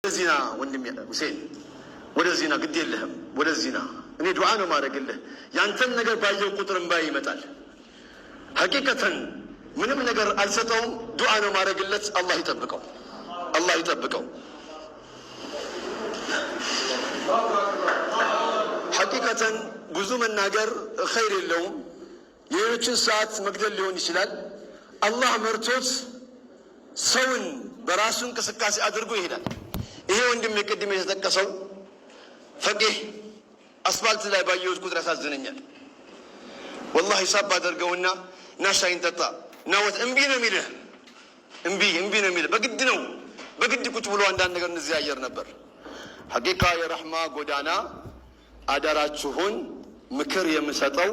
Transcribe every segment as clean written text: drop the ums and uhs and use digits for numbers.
ዚና ወንድም ሁሴን ወደ ዚና ግድ የለህም። ወደ ዚና እኔ ዱዓ ነው ማድረግልህ። ያንተን ነገር ባየው ቁጥር እንባይ ይመጣል። ሐቂቀተን ምንም ነገር አልሰጠውም። ዱዓ ነው ማድረግለት። አላህ ይጠብቀው፣ አላህ ይጠብቀው። ሐቂቀተን ብዙ መናገር ኸይር የለውም። የሌሎችን ሰዓት መግደል ሊሆን ይችላል። አላህ መርቶት ሰውን በራሱ እንቅስቃሴ አድርጎ ይሄዳል። ይሄ ወንድም የቅድም የተጠቀሰው ፈቂህ አስፋልት ላይ ባየሁት ቁጥር ያሳዝነኛል። ወላሂ ሳብ አደርገውና ና ሻይን ጠጣ ናወት እምቢ ነው የሚልህ፣ እምቢ ነው የሚልህ። በግድ ነው በግድ ቁጭ ብሎ አንዳንድ ነገር እንዘያየር ነበር። ሐቂቃ የረሕማ ጎዳና አደራችሁን ምክር የምሰጠው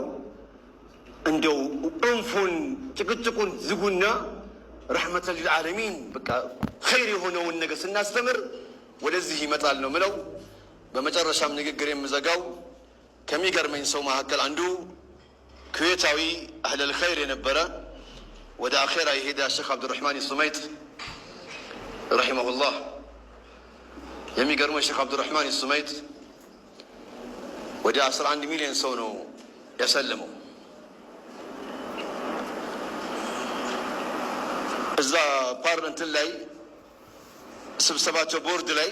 እንደው እንፉን ጭቅጭቁን ዝጉና ረሕመተ ሊልዓለሚን በቃ ኸይር የሆነውን ነገር ስናስተምር ወደዚህ ይመጣል ነው ምለው። በመጨረሻም ንግግር የምዘጋው ከሚገርመኝ ሰው መካከል አንዱ ኩዌታዊ አህለል ኸይር የነበረ ወደ አኼራ የሄደ ሼክ አብዱራህማን ሱመይት ረሒመሁላህ። የሚገርመው ሼክ አብዱራህማን ሱመይት ወደ 11 ሚሊዮን ሰው ነው ያሰለመው። እዛ ፓርላመንት ላይ ስብሰባቸው ቦርድ ላይ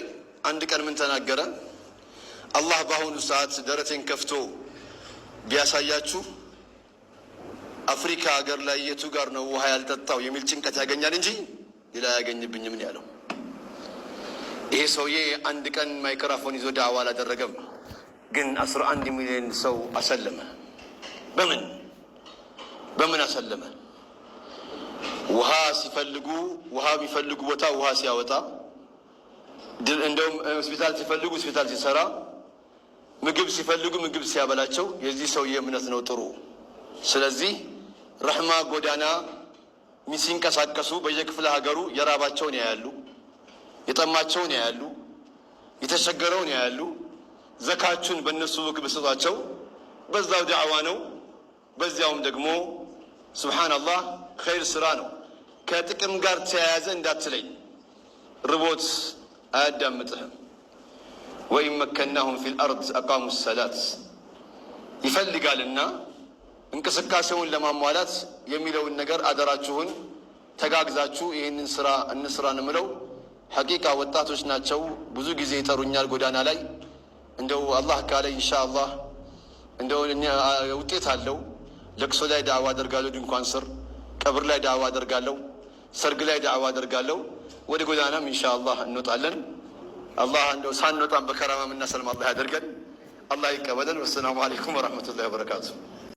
አንድ ቀን ምን ተናገረ? አላህ በአሁኑ ሰዓት ደረቴን ከፍቶ ቢያሳያችሁ አፍሪካ ሀገር ላይ የቱ ጋር ነው ውሃ ያልጠጣው የሚል ጭንቀት ያገኛል እንጂ ሌላ አያገኝብኝም ያለው። ይሄ ሰውዬ አንድ ቀን ማይክሮፎን ይዞ ዳዕዋ አላደረገም፣ ግን 11 ሚሊዮን ሰው አሰለመ። በምን አሰለመ? ውሃ ሲፈልጉ ውሃ የሚፈልጉ ቦታ ውሃ ሲያወጣ፣ እንደውም ሆስፒታል ሲፈልጉ ሆስፒታል ሲሰራ፣ ምግብ ሲፈልጉ ምግብ ሲያበላቸው የዚህ ሰውዬ እምነት ነው ጥሩ። ስለዚህ ረሕማ ጎዳና ሲንቀሳቀሱ በየክፍለ ሀገሩ የራባቸውን ያያሉ፣ የጠማቸውን ያያሉ፣ የተቸገረውን ያያሉ። ዘካቹን በእነሱ ምግብ ስጧቸው፣ በዛው ዳዕዋ ነው። በዚያውም ደግሞ ሱብሓነላህ ኸይር ስራ ነው። ከጥቅም ጋር ተያያዘ እንዳትለኝ፣ ርቦት አያዳምጥህም። ወኢን መከናሁም ፊል አርድ አቃሙ ሰላት ይፈልጋልና እንቅስቃሴውን ለማሟላት የሚለውን ነገር አደራችሁን ተጋግዛችሁ ይህንን ስራ እንስራን ምለው። ሐቂቃ ወጣቶች ናቸው፣ ብዙ ጊዜ ይጠሩኛል ጎዳና ላይ። እንደው አላህ ካለ ኢንሻአላህ እንደው ውጤት አለው። ለቅሶ ላይ ዳዕዋ አደርጋለሁ፣ ድንኳን ስር ቀብር ላይ ዳዕዋ አደርጋለሁ፣ ሰርግ ላይ ዳዕዋ አደርጋለሁ። ወደ ጎዳናም ኢንሻአላህ እንወጣለን። አላህ እንደው ሳንወጣም በከረማ የምናሰልም አላህ ያደርገን። አላህ ይቀበለን። ወሰላሙ አለይኩም ወረሕመቱላሂ ወበረካቱ።